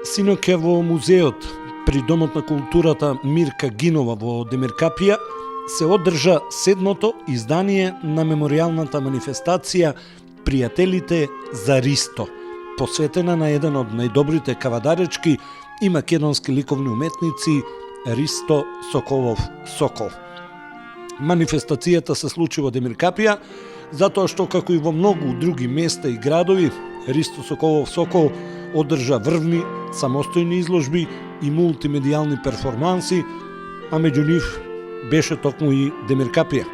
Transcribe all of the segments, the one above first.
Синоќа во музеот при Домот на културата Мирка Гинова во Демиркапија се одржа седмото издание на меморијалната манифестација Пријателите за Ристо, посветена на еден од најдобрите кавадаречки и македонски ликовни уметници Ристо Соколов Сокол. Манифестацијата се случи во Демиркапија затоа што, како и во многу други места и градови, Ристо Соколов Сокол одржа врвни, самостојни изложби и мултимедијални перформанси, а меѓу нив беше токму и Демиркапија.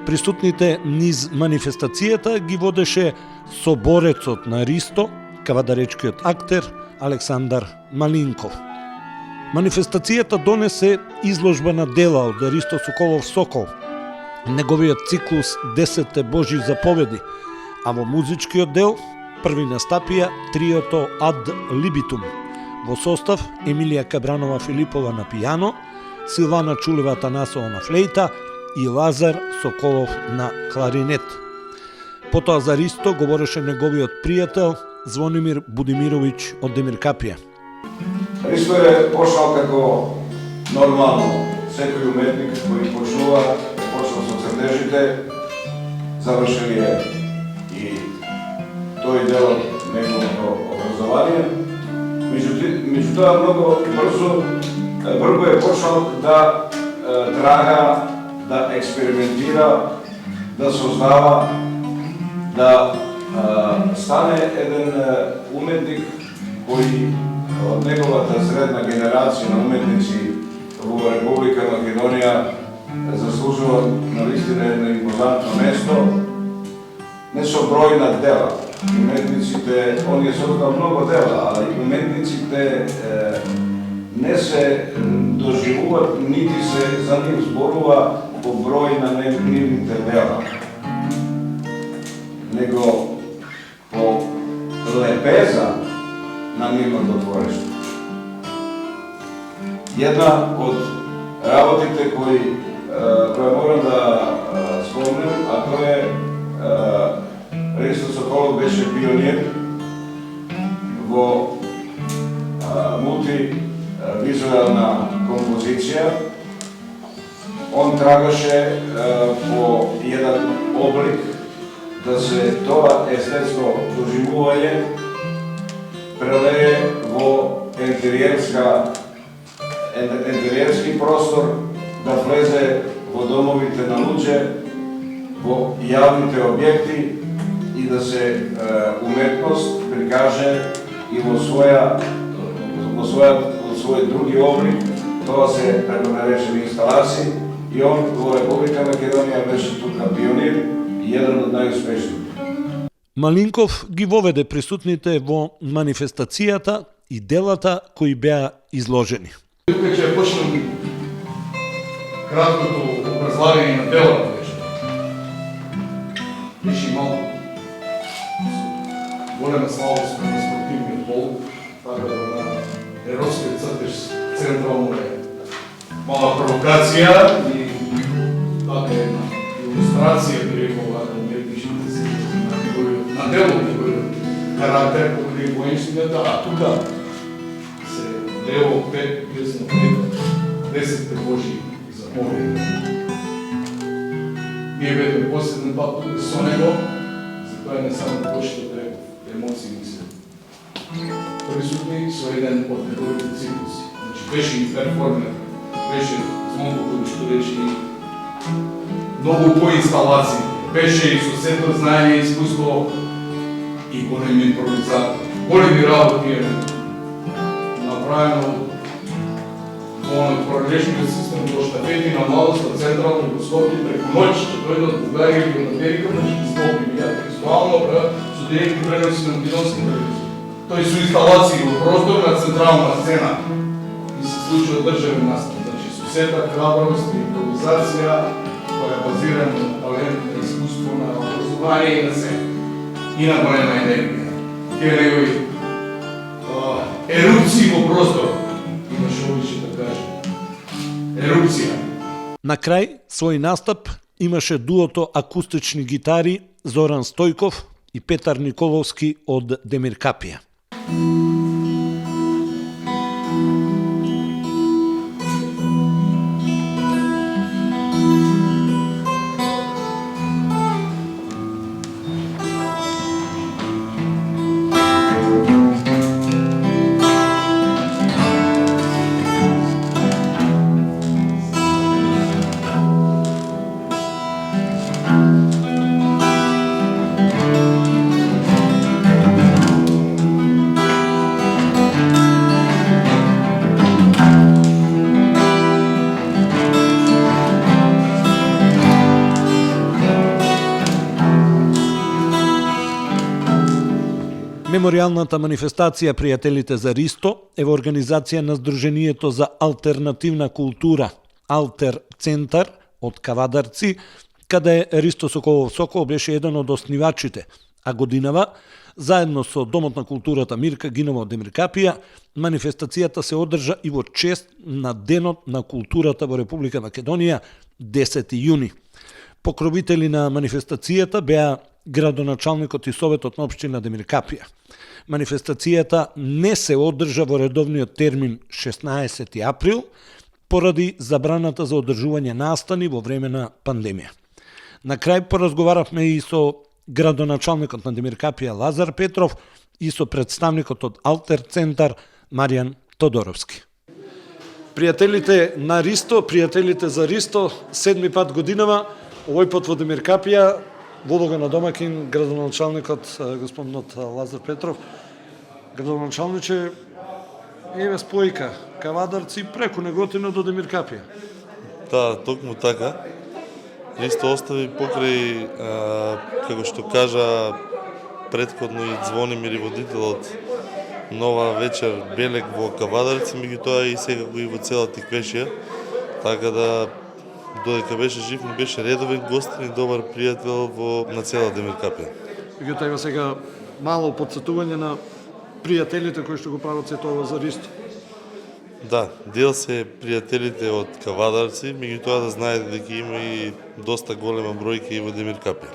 Присутните низ манифестацијата ги водеше соборецот на Ристо, кавадаречкиот актер Александар Малинков. Манифестацијата донесе изложба на дела од Ристо Соколов Сокол, неговиот циклус 10 Божји заповеди, а во музичкиот дел први настапија триото Ad Libitum, во состав Емилија Кабранова Филипова на пијано, Силвана Чулева Танасова на флејта и Лазар Соколов на кларинет. Потоа за Ристо говореше неговиот пријател Звонимир Будимировиќ од Демиркапија. Ристо е почнал како нормално. Секој уметник кој почнува, почнал со цртежите, завршил е и тој дел од неговото образование. Меѓутоа многу брзо е почнал да трага, да експериментира, да создава, да стане еден уметник кој од неговата средна генерација на уметници во Република Македонија заслужува навистина едно импозантно место, не со број на дела. Уметниците, он е создал много дела, а уметниците не се доживуваат, нити се за нив зборува по број на нивните дела, него по лепеза на нивното творење. Една од работите која морам да спомнем, а тоа е Ристо Соколов беше пионер во мултивизуелна композиција. Он трагаше по еден облик да се тоа естетско доживување прелее во интериерски простор, да влезе во домовите на луѓе, во јавните објекти и да се уметност прикаже и во свој други облик. Тоа се така наречени инсталации и он во Република Македонија беше тука пионер и еден од најуспешните. Малинков ги воведе присутните во манифестацијата и делата кои беа изложени. Тука ќе почнем краткото образлагање на делата вече. Беше малку голема славост на спортивниот пол, така да на еротскиот цртеж централно е мала провокација и така една илустрација би рекол на уметничките си на делот неговиот карактер поради воинштината, а тука се дело 10 Божји заповеди. Ние бевме последен пат тука со него, затоа не само почитот реков, емоции ми се присутни со еден од неговите циклуси. Значи беше и перформер, беше Звонко кој што рече и многу по инсталации, беше и со сето знаење и искуство и голем импровизатор. Големи работи е направено во пролежниот систем до штафети на младост на централно и Скопје преку ноќ ќе дојдат Бугарија и од Америка, значи ги стопи ја визуално со директни преноси на македонски телевизија. Тој со инсталации во простор на централна сцена и се случува државен настап. Значи со сета храброст и импровизација која е базирана на талент, на искуство, на образование и на се. И на голема енергија. Тие негови ерупции во простор. Имаше овој да каже. Ерупција. На крај свој настап имаше дуото акустични гитари Зоран Стојков и Петар Николовски од Демиркапија. Меморијалната манифестација Пријателите за Ристо е во организација на Сдруженијето за алтернативна култура Алтер Центар од Кавадарци, каде Ристо Соколов Сокол беше еден од основачите, а годинава, заедно со Домот на културата Мирка Гинова од Демиркапија, манифестацијата се одржа и во чест на Денот на културата во Република Македонија 10 јуни. Покровители на манифестацијата беа градоначалникот и советот на општина Демиркапија. Манифестацијата не се одржа во редовниот термин 16 април, поради забраната за одржување настани во време на пандемија. На крај поразговаравме и со градоначалникот на Демиркапија Лазар Петров и со представникот од Алтер Центар Маријан Тодоровски. Пријателите на Ристо, пријателите за Ристо, 7 пат годинава, овој пат во Демиркапија, водо го на домакин градоначалникот господинот Лазар Петров. Градоначалниче, еве спојка, Кавадарци преку Неготино до Демиркапија. Да, токму така. Ристо остави покрај, како што кажа претходно и Звонимир и водителот, нова вечер белег во Кавадарци, меѓутоа и секако и во цела Тиквешија. Така да, додека беше жив, не беше редовен гостин и добар пријател на цела Демиркапија. Меѓутоа има сега мало подсетување на пријателите кои што го прават сето ова за Ристо. Да, дел се пријателите од Кавадарци, меѓутоа да знаете дека има и доста голема бројка и во Демиркапија.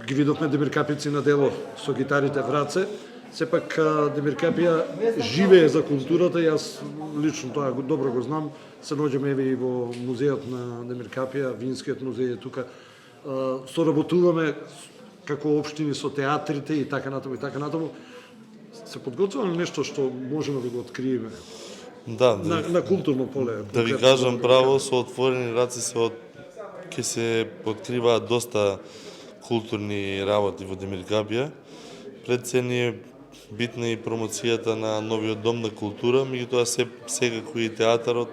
Ги видовме демиркапици на дело со гитарите в раце. Сепак Демиркапија живее за културата, јас лично тоа добро го знам. Се наоѓаме еве и во музеот на Демиркапија, Винскиот музеј е тука. Соработуваме како општини со театрите и така натаму и така натаму. Се подготвува нешто што можеме да го откриеме. Да, на културно поле. Да ви кажам право, со отворени раце ќе се откриваат доста културни работи во Демиркапија. Пред се ни е битна и промоцијата на новиот дом на култура, меѓутоа секако и театарот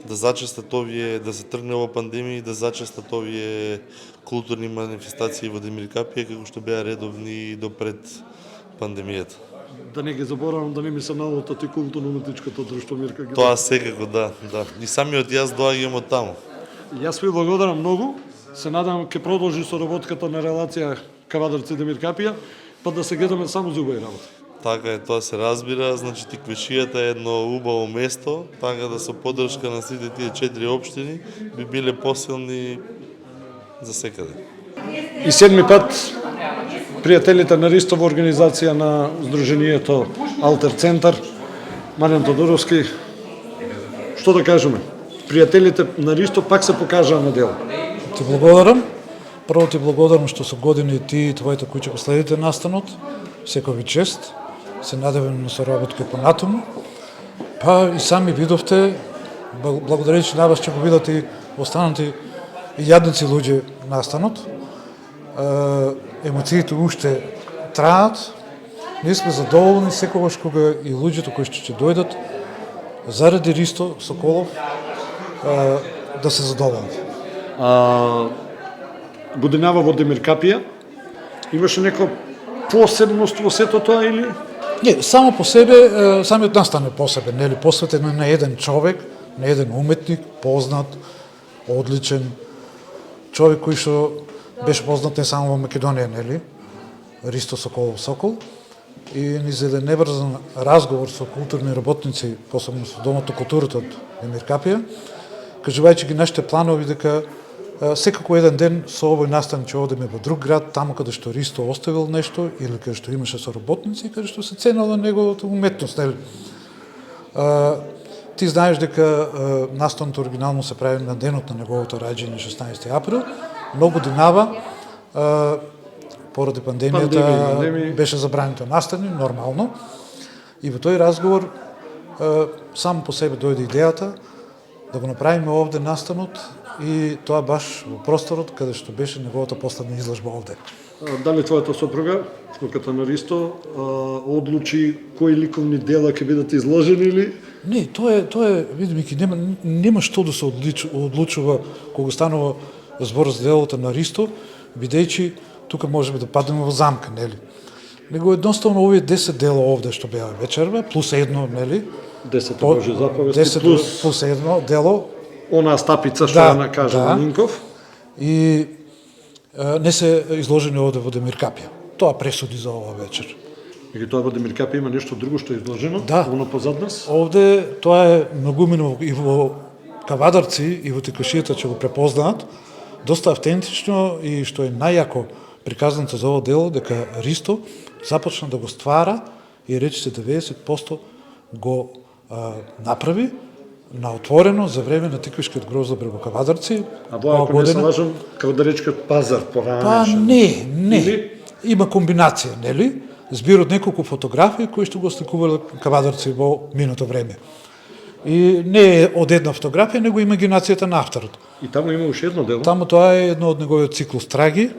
да зачестат овие, да се тргне во пандемија и да зачестат овие културни манифестации во Демиркапија, како што беа редовни и до пред пандемијата. Да не ги заборавам, да не ми се налутат и културно-уметничкото друштво Мирка Гинова. Тоа секако, да. И самиот јас доаѓам од таму. Јас ви благодарам многу. Се надам ќе продолжи соработката на релација Кавадарци Демиркапија, па да се гледаме само за убави работи. Така е, тоа се разбира, значи Тиквешијата е едно убаво место, така да со поддршка на сите тие 4 општини би биле посилни за секаде. И 7 пат пријателите на Ристо во организација на Сдруженијето Алтер Центар Маријан Тодоровски. Што да кажеме? Пријателите на Ристо пак се покажаа на дело. Ти благодарам. Прво ти благодарам што со години ти и твоите куќа го следите настанот. Секој ви чест. Се надевам на соработка понатаму. Па и сами видовте, благодарејќи на вас ќе го видат и останати и јадници луѓе настанот. Емоциите уште траат. Ние сме задоволни секогаш кога и луѓето кои што ќе дојдат заради Ристо Соколов да се задоволни. Годинава во Демиркапија имаше некоја посебност во сето тоа или? Не, само по себе, самиот настан е посебен, нели, посветен на еден човек, на еден уметник, познат, одличен, човек кој што беше познат не само во Македонија, нели, Ристо Соколов Сокол, и ни за еден неврзан разговор со културни работници, посебно со Домот на културата од Демиркапија, кажувајќи ги нашите планови дека секако еден ден со овој настан ќе одиме во друг град, таму каде што Ристо оставил нешто или каде што имаше соработници, каде што се ценела неговата уметност, нели? Ти знаеш дека настанот оригинално се прави на денот на неговото раѓање 16 април, но годинава поради пандемијата беше забрането настани, нормално. И во тој разговор само по себе дојде идејата да го направиме овде настанот и тоа баш во просторот каде што беше неговата последна изложба овде. Дали твојата сопруга, снуката на Ристо, одлучи кои ликовни дела ќе бидат изложени или? Не, тоа е, видимејќи нема што да се одлучува кога станува збор за делото на Ристо, бидејќи тука можеме да паднеме во замка, нели? Него едноставно овие 10 дела овде што беа вечерва, плюс едно, нели? 10 Божи заповести, 10 плюс едно дело. Онаа стапица што ја накажа Нинков. И не се изложени овде во Демиркапија. Тоа пресуди за ова вечер. И тоа во Демиркапија има нешто друго што е изложено, Да. оно позад нас? Овде тоа е многумено и во Кавадарци и во Текошијата ќе го препознаат, доста автентично и што е најјако приказаното за ово дело, дека Ристо започна да го ствара и речиси 90% го направи на отворено за време на Тиквишкиот грозобрев во Кавадарци. А во ако не се лажам, Кавадаречкиот пазар поранеше. Па не. Или? Има комбинација, нели? Збир од неколку фотографии кои што го сликувале Кавадарци во минато време. И не е од една фотографија, него имагинацијата на авторот. И таму има уште едно дело. Таму тоа е едно од неговиот циклус Траги,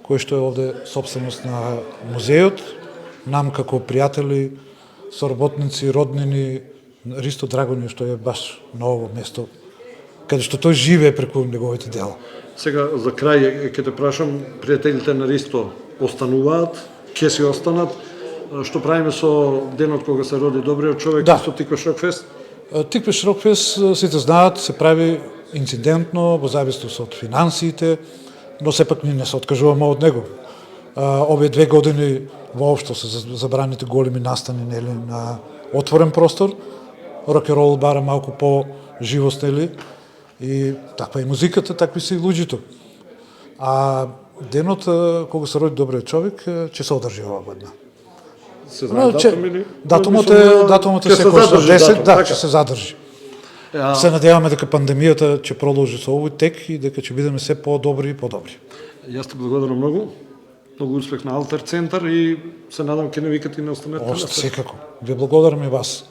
кој што е овде собственост на музеот, нам како пријатели, соработници, роднини, Ристо Драгони, што е баш на ово место, каде што тој живее преку неговите дела. Сега за крај ќе те прашам, пријателите на Ристо остануваат, ќе си останат. Што правиме со денот кога се роди добриот човек, Да. со Тиквеш Рокфест? Тиквеш Рокфест, сите знаат, се прави инцидентно, во зависност од финансиите, но сепак ние не се откажуваме од него. Овие 2 години воопшто се забраните големи настани, нели, на отворен простор. Рок-н-рол бара малку по-живост, нели, и таква и музиката, такви се и луѓето. А денот кога се роди добриот човек, ќе се одржи ова година. Се знае датум или? Датумот е Ќе се секој задржи што 10, датум, да, така? ќе се задржи. Се надеваме дека пандемијата ќе продолжи со овој тек и дека ќе бидеме се по-добри и по-добри. Јас те благодарам многу. Многу успех на Алтер центар и се надам ќе не викате и не останете на Секако. Ви благодарам и вас.